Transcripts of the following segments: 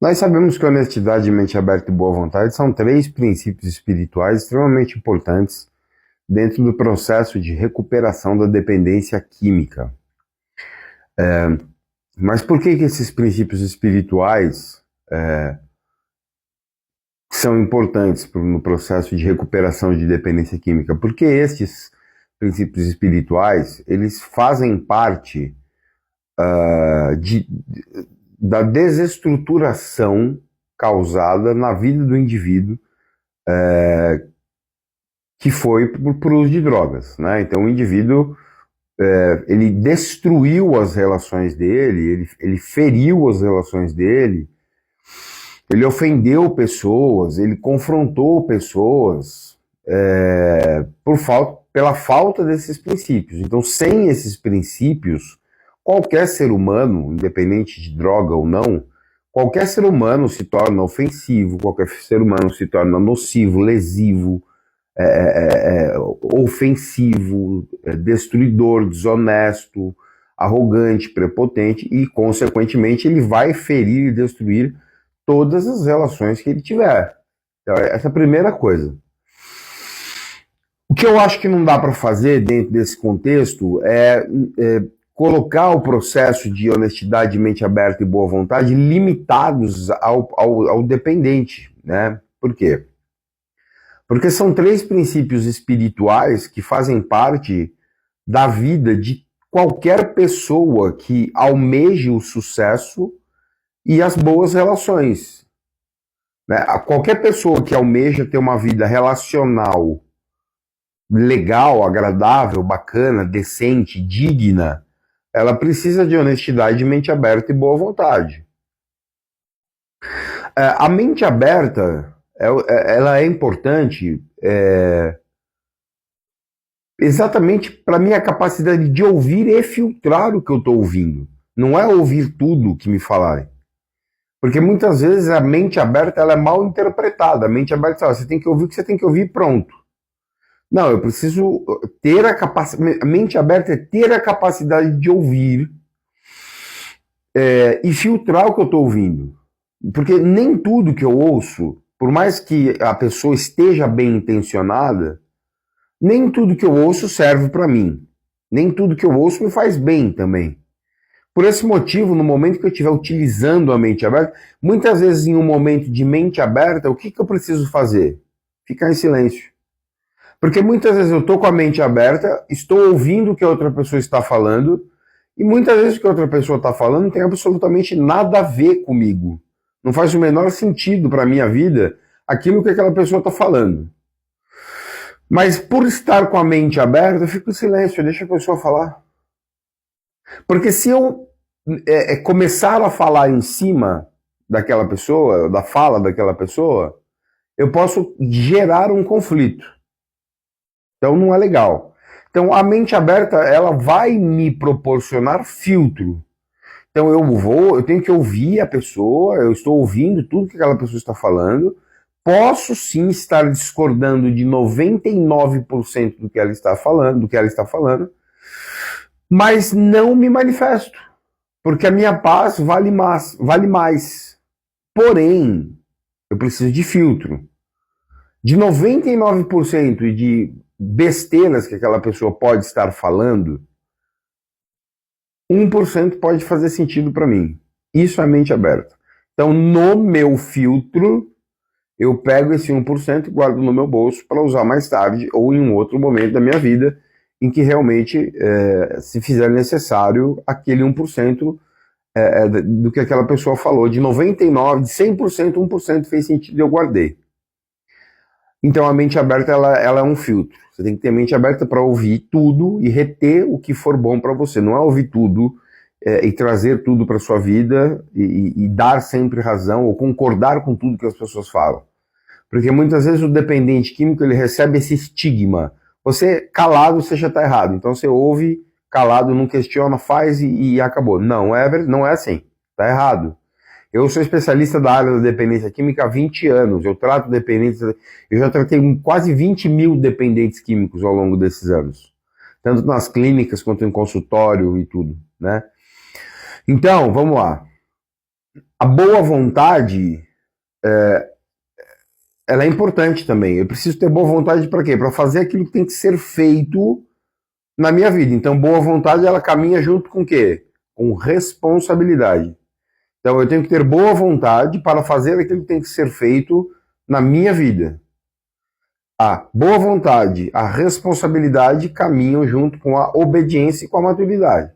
Nós sabemos que honestidade, mente aberta e boa vontade são três princípios espirituais extremamente importantes dentro do processo de recuperação da dependência química. Mas por que esses princípios espirituais são importantes no processo de recuperação de dependência química? Porque estes princípios espirituais, eles fazem parte da desestruturação causada na vida do indivíduo que foi por uso de drogas, né? Então o indivíduo ele destruiu as relações dele, ele feriu as relações dele, ele ofendeu pessoas, ele confrontou pessoas pela falta desses princípios. Então, sem esses princípios, qualquer ser humano, independente de droga ou não, qualquer ser humano se torna ofensivo, qualquer ser humano se torna nocivo, lesivo, ofensivo, destruidor, desonesto, arrogante, prepotente e, consequentemente, ele vai ferir e destruir todas as relações que ele tiver. Então, essa é a primeira coisa. O que eu acho que não dá para fazer dentro desse contexto é colocar o processo de honestidade, mente aberta e boa vontade limitados ao dependente, né? Por quê? Porque são três princípios espirituais que fazem parte da vida de qualquer pessoa que almeje o sucesso e as boas relações, né? Qualquer pessoa que almeja ter uma vida relacional legal, agradável, bacana, decente, digna, ela precisa de honestidade, mente aberta e boa vontade. A mente aberta, ela é importante exatamente para a minha capacidade de ouvir e filtrar o que eu estou ouvindo. Não é ouvir tudo que me falarem. Porque muitas vezes a mente aberta ela é mal interpretada. A mente aberta, você tem que ouvir o que você tem que ouvir, pronto. Não, eu preciso ter a capacidade. A mente aberta é ter a capacidade de ouvir e filtrar o que eu estou ouvindo. Porque nem tudo que eu ouço, por mais que a pessoa esteja bem intencionada, nem tudo que eu ouço serve para mim. Nem tudo que eu ouço me faz bem também. Por esse motivo, no momento que eu estiver utilizando a mente aberta, muitas vezes em um momento de mente aberta, o que eu preciso fazer? Ficar em silêncio. Porque muitas vezes eu estou com a mente aberta, estou ouvindo o que a outra pessoa está falando, e muitas vezes o que a outra pessoa está falando não tem absolutamente nada a ver comigo. Não faz o menor sentido para a minha vida aquilo que aquela pessoa está falando. Mas por estar com a mente aberta, eu fico em silêncio, eu deixo a pessoa falar. Porque se eu começar a falar em cima daquela pessoa, da fala daquela pessoa, eu posso gerar um conflito. Então não é legal. Então a mente aberta, ela vai me proporcionar filtro. Então eu tenho que ouvir a pessoa, eu estou ouvindo tudo que aquela pessoa está falando, posso sim estar discordando de 99% do que ela está falando, mas não me manifesto, porque a minha paz vale mais. Porém, eu preciso de filtro. De 99% de besteiras que aquela pessoa pode estar falando, 1% pode fazer sentido para mim. Isso é mente aberta. Então, no meu filtro, eu pego esse 1% e guardo no meu bolso para usar mais tarde ou em um outro momento da minha vida em que realmente, se fizer necessário, aquele 1% do que aquela pessoa falou. De 99%, de 100%, 1% fez sentido e eu guardei. Então a mente aberta ela é um filtro. Você tem que ter a mente aberta para ouvir tudo e reter o que for bom para você. Não é ouvir tudo e trazer tudo para sua vida e dar sempre razão ou concordar com tudo que as pessoas falam. Porque muitas vezes o dependente químico ele recebe esse estigma. Você calado, você já está errado. Então você ouve, calado, não questiona, faz e acabou. Não é assim. Está errado. Eu sou especialista da área da dependência química há 20 anos. Eu trato dependentes. Eu já tratei quase 20 mil dependentes químicos ao longo desses anos. Tanto nas clínicas quanto em consultório e tudo, né? Então, vamos lá. A boa vontade, ela é importante também. Eu preciso ter boa vontade para quê? Para fazer aquilo que tem que ser feito na minha vida. Então, boa vontade, ela caminha junto com o quê? Com responsabilidade. Então, eu tenho que ter boa vontade para fazer aquilo que tem que ser feito na minha vida. A boa vontade, a responsabilidade caminham junto com a obediência e com a maturidade.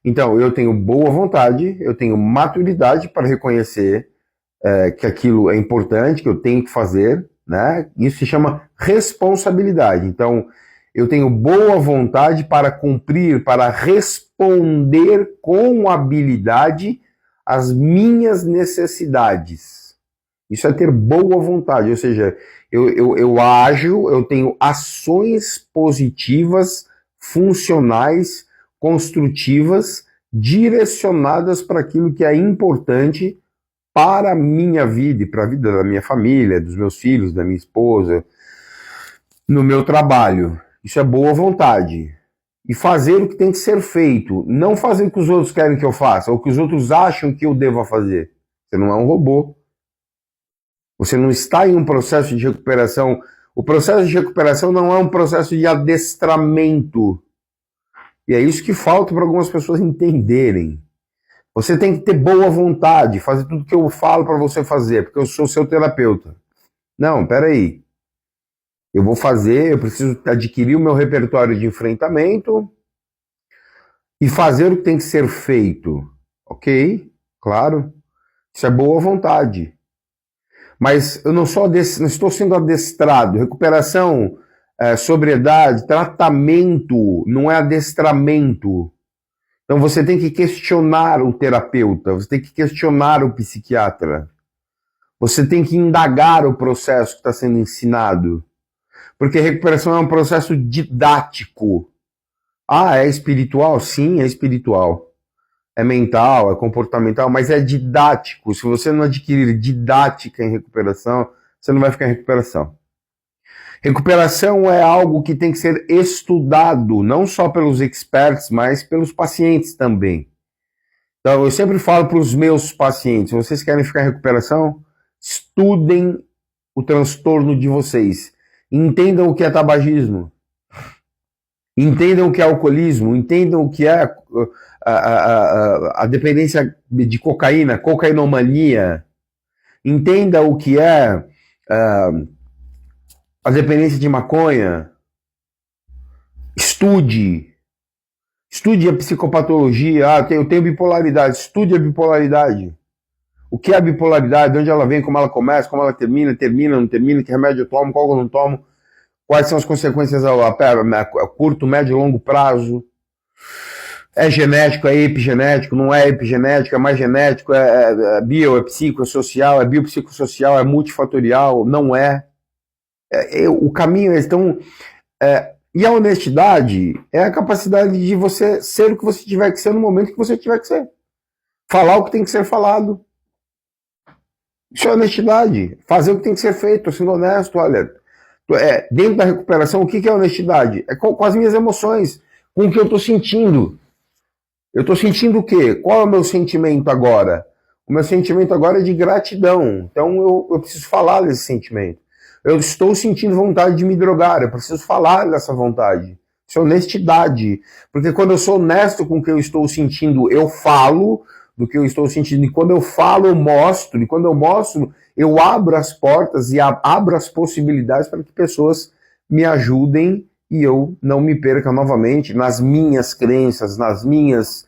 Então, eu tenho boa vontade, eu tenho maturidade para reconhecer que aquilo é importante, que eu tenho que fazer, né? Isso se chama responsabilidade. Então, eu tenho boa vontade para cumprir, para responder com habilidade às minhas necessidades. Isso é ter boa vontade, ou seja, eu ajo, eu tenho ações positivas, funcionais, construtivas, direcionadas para aquilo que é importante para a minha vida e para a vida da minha família, dos meus filhos, da minha esposa, no meu trabalho. Isso é boa vontade. E fazer o que tem que ser feito, não fazer o que os outros querem que eu faça, ou o que os outros acham que eu deva fazer. Você não é um robô. Você não está em um processo de recuperação. O processo de recuperação não é um processo de adestramento. E é isso que falta para algumas pessoas entenderem. Você tem que ter boa vontade, fazer tudo que eu falo para você fazer, porque eu sou seu terapeuta. Não, peraí. Eu vou fazer, eu preciso adquirir o meu repertório de enfrentamento e fazer o que tem que ser feito. Ok? Claro. Isso é boa vontade. Mas eu não estou sendo adestrado. Recuperação, sobriedade, tratamento, não é adestramento. Então você tem que questionar o terapeuta, você tem que questionar o psiquiatra. Você tem que indagar o processo que está sendo ensinado. Porque recuperação é um processo didático. Ah, é espiritual? Sim, é espiritual. É mental, é comportamental, mas é didático. Se você não adquirir didática em recuperação, você não vai ficar em recuperação. Recuperação é algo que tem que ser estudado, não só pelos experts, mas pelos pacientes também. Então, eu sempre falo para os meus pacientes, se vocês querem ficar em recuperação, estudem o transtorno de vocês. Entendam o que é tabagismo. Entendam o que é alcoolismo. Entendam o que é a dependência de cocaína, cocaínomania. Entenda o que é a dependência de maconha. Estude a psicopatologia. Ah, eu tenho bipolaridade. Estude a bipolaridade. O que é a bipolaridade? De onde ela vem, como ela começa, como ela termina, não termina, que remédio eu tomo, qual eu não tomo, quais são as consequências a curto, médio e longo prazo. É genético, é epigenético, não é epigenético, é mais genético, é bio, é psicossocial, é biopsicossocial, é multifatorial, não é. O caminho é... Então, e a honestidade é a capacidade de você ser o que você tiver que ser no momento que você tiver que ser. Falar o que tem que ser falado. Isso é honestidade. Fazer o que tem que ser feito, sendo honesto. Olha, dentro da recuperação, o que é honestidade? É com as minhas emoções, com o que eu estou sentindo. Eu estou sentindo o quê? Qual é o meu sentimento agora? O meu sentimento agora é de gratidão. Então eu preciso falar desse sentimento. Eu estou sentindo vontade de me drogar. Eu preciso falar dessa vontade. Isso é honestidade. Porque quando eu sou honesto com o que eu estou sentindo, eu falo do que eu estou sentindo. E quando eu falo, eu mostro. E quando eu mostro, eu abro as portas e abro as possibilidades para que pessoas me ajudem e eu não me perca novamente nas minhas crenças, nas minhas,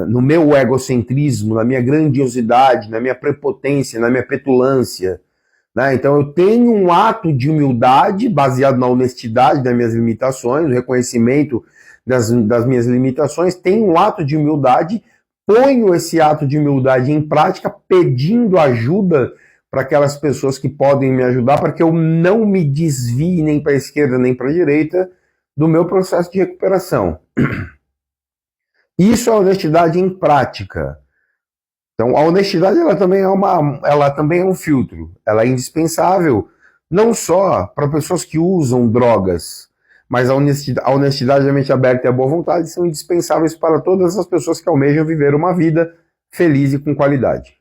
no meu egocentrismo, na minha grandiosidade, na minha prepotência, na minha petulância. Né? Então eu tenho um ato de humildade baseado na honestidade das minhas limitações, no reconhecimento das minhas limitações, tenho um ato de humildade, ponho esse ato de humildade em prática, pedindo ajuda para aquelas pessoas que podem me ajudar, para que eu não me desvie nem para a esquerda nem para a direita do meu processo de recuperação. Isso é honestidade em prática. Então, a honestidade ela também é um filtro. Ela é indispensável não só para pessoas que usam drogas, mas a honestidade, a mente aberta e a boa vontade são indispensáveis para todas as pessoas que almejam viver uma vida feliz e com qualidade.